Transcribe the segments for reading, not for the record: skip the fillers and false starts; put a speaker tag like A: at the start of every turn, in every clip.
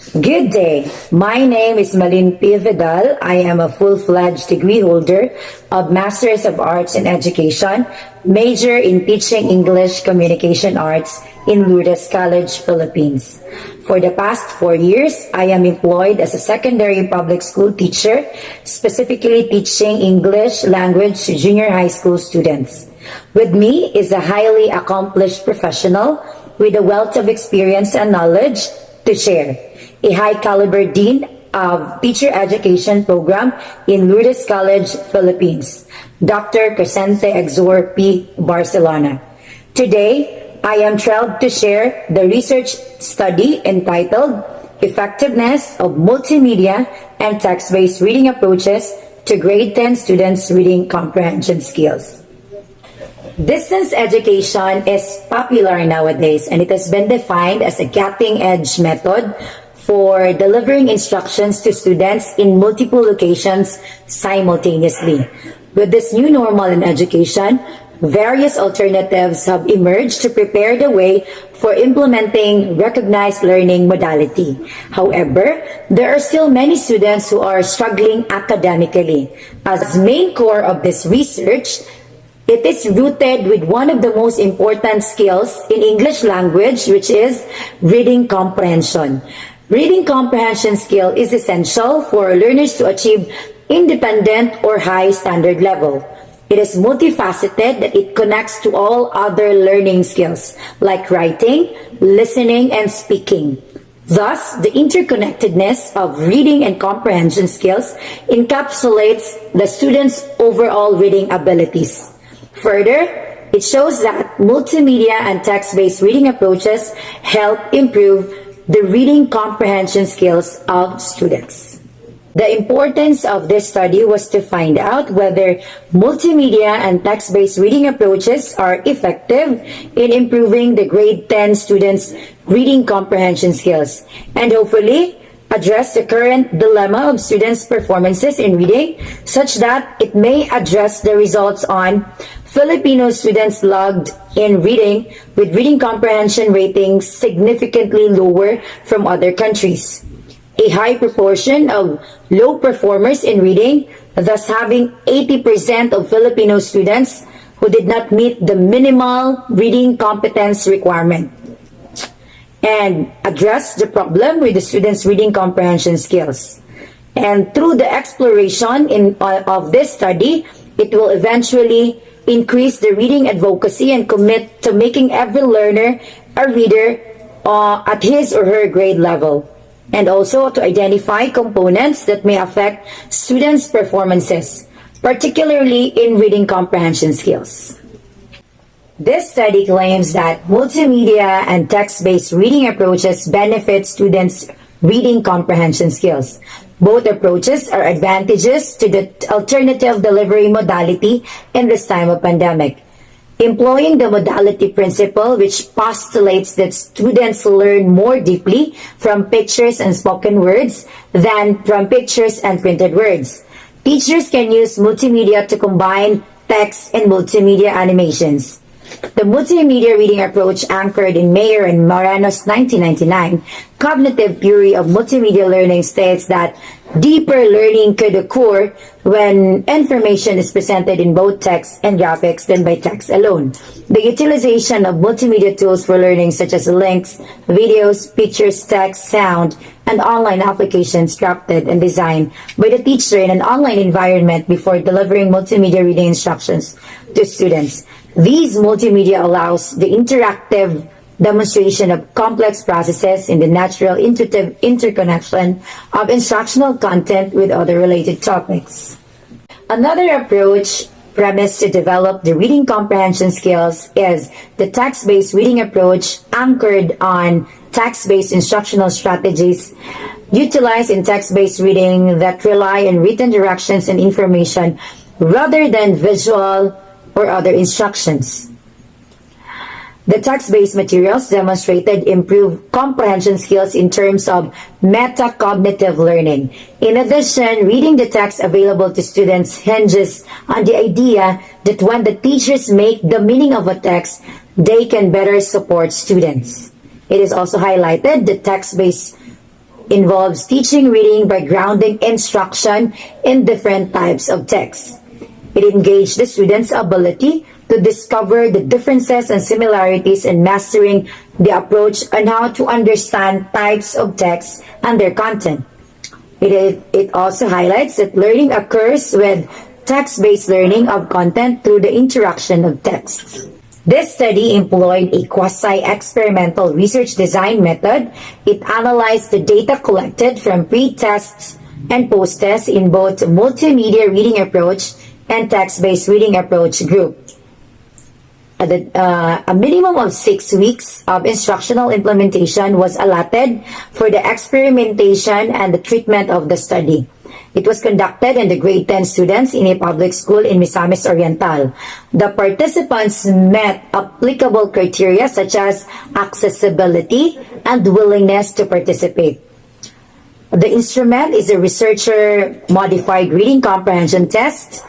A: Good day. My name is Malin P. Vidal. I am a full-fledged degree holder of Masters of Arts in Education, major in Teaching English Communication Arts in Lourdes College, Philippines. For the past 4 years, I am employed as a secondary public school teacher, specifically teaching English language to junior high school students. With me is a highly accomplished professional with a wealth of experience and knowledge to share. A high-caliber Dean of Teacher Education Program in Lourdes College, Philippines, Dr. Crescente Exor P. Barcelona. Today, I am thrilled to share the research study entitled Effectiveness of Multimedia and Text-Based Reading Approaches to Grade 10 Students' Reading Comprehension Skills. Distance education is popular nowadays, and it has been defined as a cutting-edge method for delivering instructions to students in multiple locations simultaneously. With this new normal in education, various alternatives have emerged to prepare the way for implementing recognized learning modality. However, there are still many students who are struggling academically. As main core of this research, it is rooted with one of the most important skills in English language, which is reading comprehension. Reading comprehension skill is essential for learners to achieve independent or high standard level. It is multifaceted that it connects to all other learning skills like writing, listening, and speaking. Thus, the interconnectedness of reading and comprehension skills encapsulates the student's overall reading abilities. Further, it shows that multimedia and text-based reading approaches help improve the reading comprehension skills of students. The importance of this study was to find out whether multimedia and text-based reading approaches are effective in improving the grade 10 students' reading comprehension skills, and hopefully address the current dilemma of students' performances in reading such that it may address the results on Filipino students logged in reading with reading comprehension ratings significantly lower from other countries. A high proportion of low performers in reading, thus having 80% of Filipino students who did not meet the minimal reading competence requirement, and address the problem with the students' reading comprehension skills. And through the exploration of this study, it will eventually increase the reading advocacy and commit to making every learner a reader at his or her grade level, and also to identify components that may affect students' performances, particularly in reading comprehension skills. This study claims that multimedia and text-based reading approaches benefit students' reading comprehension skills. Both approaches are advantages to the alternative delivery modality in this time of pandemic. Employing the modality principle, which postulates that students learn more deeply from pictures and spoken words than from pictures and printed words. Teachers can use multimedia to combine text and multimedia animations. The multimedia reading approach, anchored in Mayer and Morano's 1999 cognitive theory of multimedia learning, states that deeper learning could occur when information is presented in both text and graphics than by text alone. The utilization of multimedia tools for learning, such as links, videos, pictures, text, sound, and online applications crafted and designed by the teacher in an online environment before delivering multimedia reading instructions to students. These multimedia allows the interactive demonstration of complex processes in the natural intuitive interconnection of instructional content with other related topics. Another approach premised to develop the reading comprehension skills is the text-based reading approach, anchored on text-based instructional strategies utilized in text-based reading that rely on written directions and information rather than visual or other instructions. The text-based materials demonstrated improved comprehension skills in terms of metacognitive learning. In addition, reading the text available to students hinges on the idea that when the teachers make the meaning of a text, they can better support students. It is also highlighted that text-based involves teaching reading by grounding instruction in different types of text. It engaged the students' ability to discover the differences and similarities in mastering the approach on how to understand types of text and their content. It also highlights that learning occurs with text-based learning of content through the interaction of texts. This study employed a quasi-experimental research design method. It analyzed the data collected from pre-tests and post-tests in both multimedia reading approach and text-based reading approach group. A minimum of 6 weeks of instructional implementation was allotted for the experimentation and the treatment of the study. It was conducted in the grade 10 students in a public school in Misamis Oriental. The participants met applicable criteria such as accessibility and willingness to participate. The instrument is a researcher-modified reading comprehension test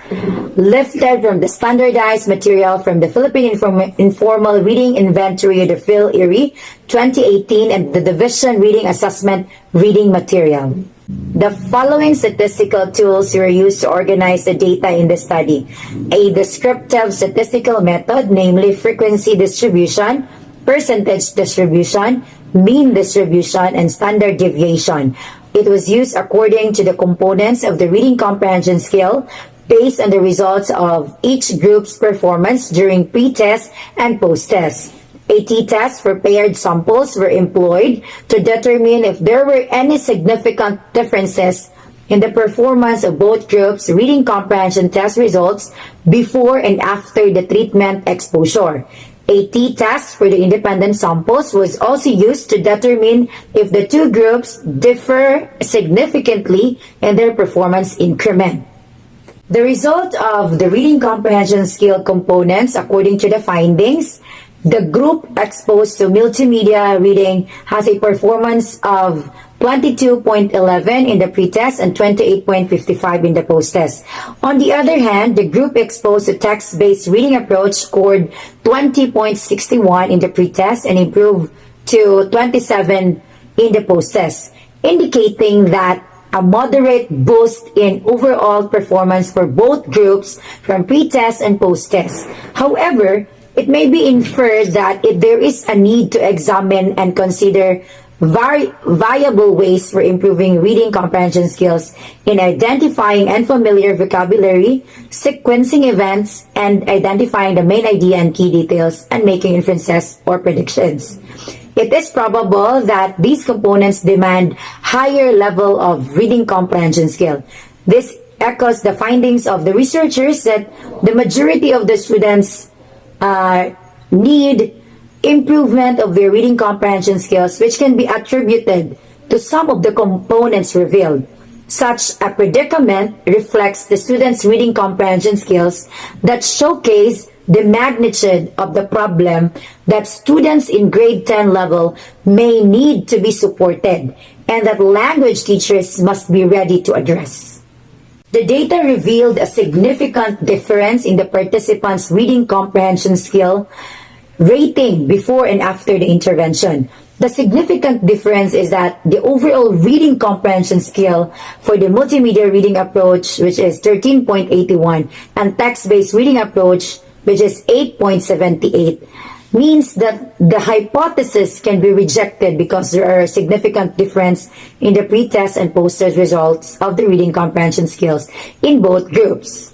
A: lifted from the standardized material from the Philippine Informal Reading Inventory, the PhilIRI 2018, and the Division Reading Assessment Reading Material. The following statistical tools were used to organize the data in the study. A descriptive statistical method, namely frequency distribution, percentage distribution, mean distribution, and standard deviation. It was used according to the components of the reading comprehension scale based on the results of each group's performance during pre-test and post-test. A t-test for paired samples were employed to determine if there were any significant differences in the performance of both groups' reading comprehension test results before and after the treatment exposure. A t-test for the independent samples was also used to determine if the two groups differ significantly in their performance increment. The result of the reading comprehension skill components, according to the findings, the group exposed to multimedia reading has a performance of 22.11 in the pretest and 28.55 in the post-test. On the other hand, the group exposed to text-based reading approach scored 20.61 in the pretest and improved to 27 in the post-test, indicating that a moderate boost in overall performance for both groups from pretest and post-test. However, it may be inferred that if there is a need to examine and consider viable ways for improving reading comprehension skills in identifying unfamiliar vocabulary, sequencing events, and identifying the main idea and key details, and making inferences or predictions. It is probable that these components demand higher level of reading comprehension skill. This echoes the findings of the researchers that the majority of the students need improvement of their reading comprehension skills, which can be attributed to some of the components revealed. Such a predicament reflects the students' reading comprehension skills that showcase the magnitude of the problem that students in grade 10 level may need to be supported, and that language teachers must be ready to address. The data revealed a significant difference in the participants' reading comprehension skill rating before and after the intervention. The significant difference is that the overall reading comprehension skill for the multimedia reading approach, which is 13.81, and text-based reading approach, which is 8.78, means that the hypothesis can be rejected because there are a significant difference in the pre-test and post-test results of the reading comprehension skills in both groups.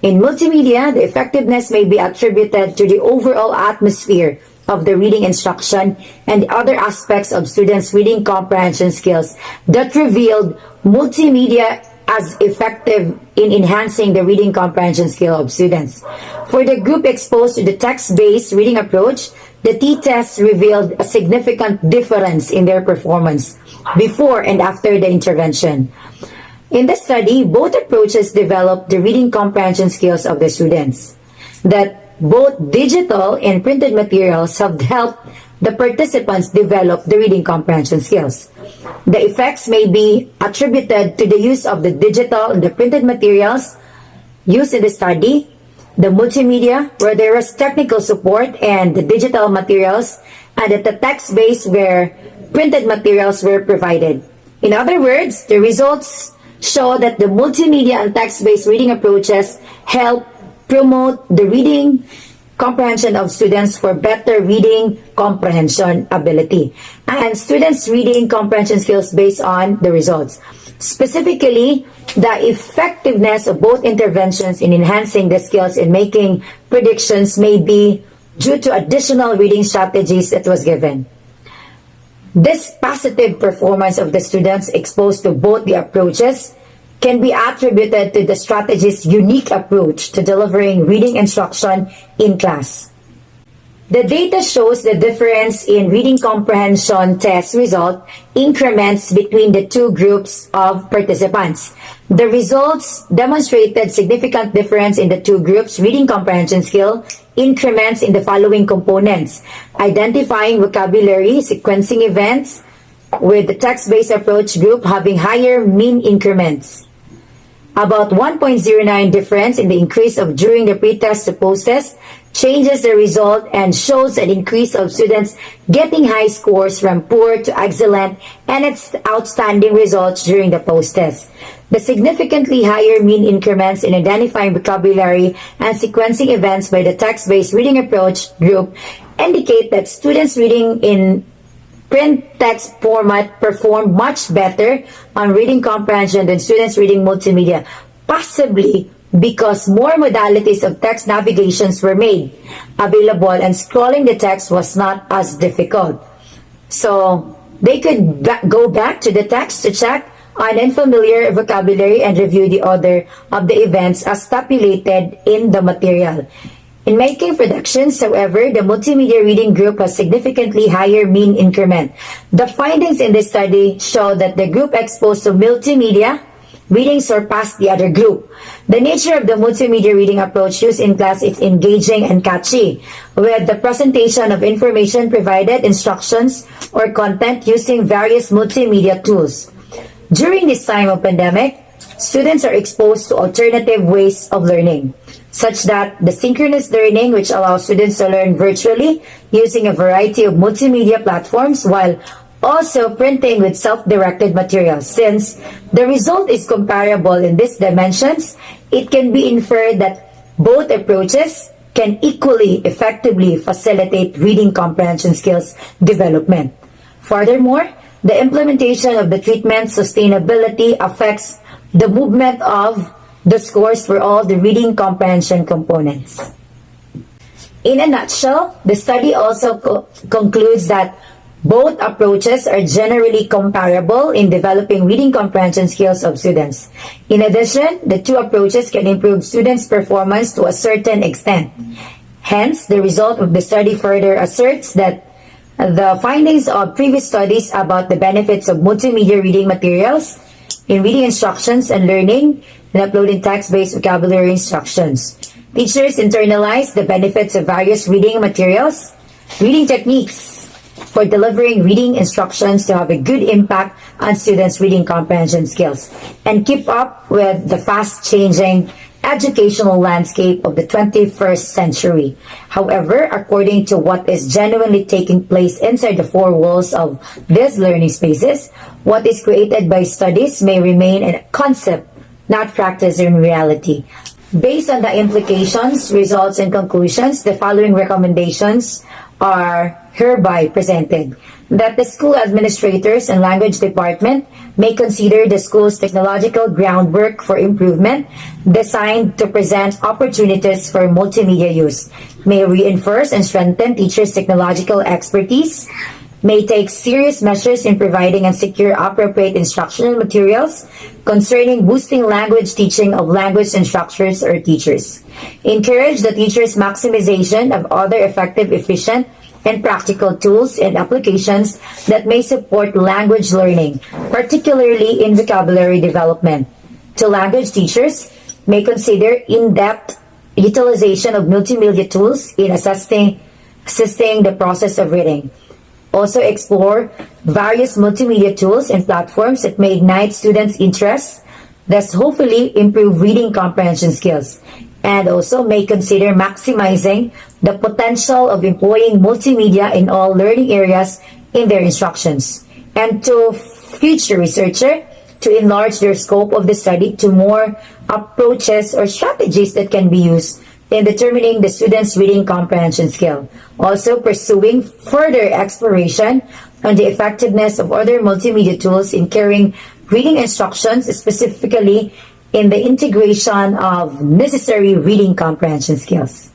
A: In multimedia, the effectiveness may be attributed to the overall atmosphere of the reading instruction and other aspects of students' reading comprehension skills that revealed multimedia as effective in enhancing the reading comprehension skill of students. For the group exposed to the text-based reading approach, the t-test revealed a significant difference in their performance before and after the intervention. In the study, both approaches developed the reading comprehension skills of the students. That both digital and printed materials have helped the participants develop the reading comprehension skills. The effects may be attributed to the use of the digital and the printed materials used in the study, the multimedia, where there was technical support, and the digital materials, and at the text-based where printed materials were provided. In other words, the results show that the multimedia and text-based reading approaches help promote the reading comprehension of students for better reading comprehension ability and students' reading comprehension skills based on the results. Specifically, the effectiveness of both interventions in enhancing the skills in making predictions may be due to additional reading strategies that was given. This positive performance of the students exposed to both the approaches can be attributed to the strategy's unique approach to delivering reading instruction in class. The data shows the difference in reading comprehension test result increments between the two groups of participants. The results demonstrated significant difference in the two groups' reading comprehension skill increments in the following components: identifying vocabulary, sequencing events, with the text-based approach group having higher mean increments. About 1.09 difference in the increase of during the pretest to post-test changes the result and shows an increase of students getting high scores from poor to excellent and its outstanding results during the post-test. The significantly higher mean increments in identifying vocabulary and sequencing events by the text-based reading approach group indicate that students reading in print text format performed much better on reading comprehension than students reading multimedia, possibly because more modalities of text navigations were made available and scrolling the text was not as difficult. So they could go back to the text to check on unfamiliar vocabulary and review the order of the events as stipulated in the material. In making predictions, however, the multimedia reading group has significantly higher mean increment. The findings in this study show that the group exposed to multimedia reading surpassed the other group. The nature of the multimedia reading approach used in class is engaging and catchy, with the presentation of information provided, instructions, or content using various multimedia tools. During this time of pandemic, students are exposed to alternative ways of learning, such that the synchronous learning, which allows students to learn virtually using a variety of multimedia platforms while also printing with self-directed materials. Since the result is comparable in these dimensions, it can be inferred that both approaches can equally effectively facilitate reading comprehension skills development. Furthermore, the implementation of the treatment sustainability affects the movement of the scores for all the reading comprehension components. In a nutshell, the study also concludes that both approaches are generally comparable in developing reading comprehension skills of students. In addition, the two approaches can improve students' performance to a certain extent. Hence, the result of the study further asserts that the findings of previous studies about the benefits of multimedia reading materials in reading instructions and learning and uploading text-based vocabulary instructions. Teachers internalize the benefits of various reading materials, reading techniques for delivering reading instructions to have a good impact on students' reading comprehension skills and keep up with the fast-changing educational landscape of the 21st century. However, according to what is genuinely taking place inside the four walls of these learning spaces, what is created by studies may remain a concept, not practiced in reality. Based on the implications, results, and conclusions, the following recommendations are hereby presented: that the school administrators and language department may consider the school's technological groundwork for improvement designed to present opportunities for multimedia use, may reinforce and strengthen teachers' technological expertise, may take serious measures in providing and secure appropriate instructional materials concerning boosting language teaching of language instructors or teachers. Encourage the teachers' maximization of other effective, efficient, and practical tools and applications that may support language learning, particularly in vocabulary development. To language teachers, may consider in-depth utilization of multimedia tools in assisting the process of reading. Also explore various multimedia tools and platforms that may ignite students' interests, thus hopefully improve reading comprehension skills. And also may consider maximizing the potential of employing multimedia in all learning areas in their instructions. And to future researcher to enlarge their scope of the study to more approaches or strategies that can be used in determining the student's reading comprehension skill. Also pursuing further exploration on the effectiveness of other multimedia tools in carrying reading instructions, specifically in the integration of necessary reading comprehension skills.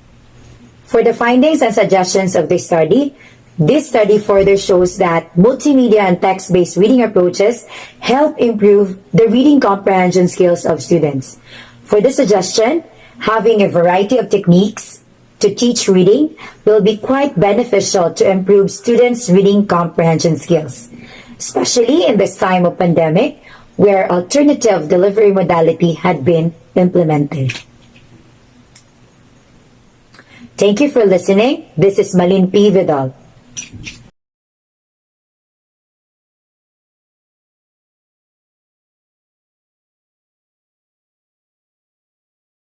A: For the findings and suggestions of this study further shows that multimedia and text-based reading approaches help improve the reading comprehension skills of students. For this suggestion, having a variety of techniques to teach reading will be quite beneficial to improve students' reading comprehension skills, especially in this time of pandemic where alternative delivery modality had been implemented. Thank you for listening. This is Malin P. Vidal.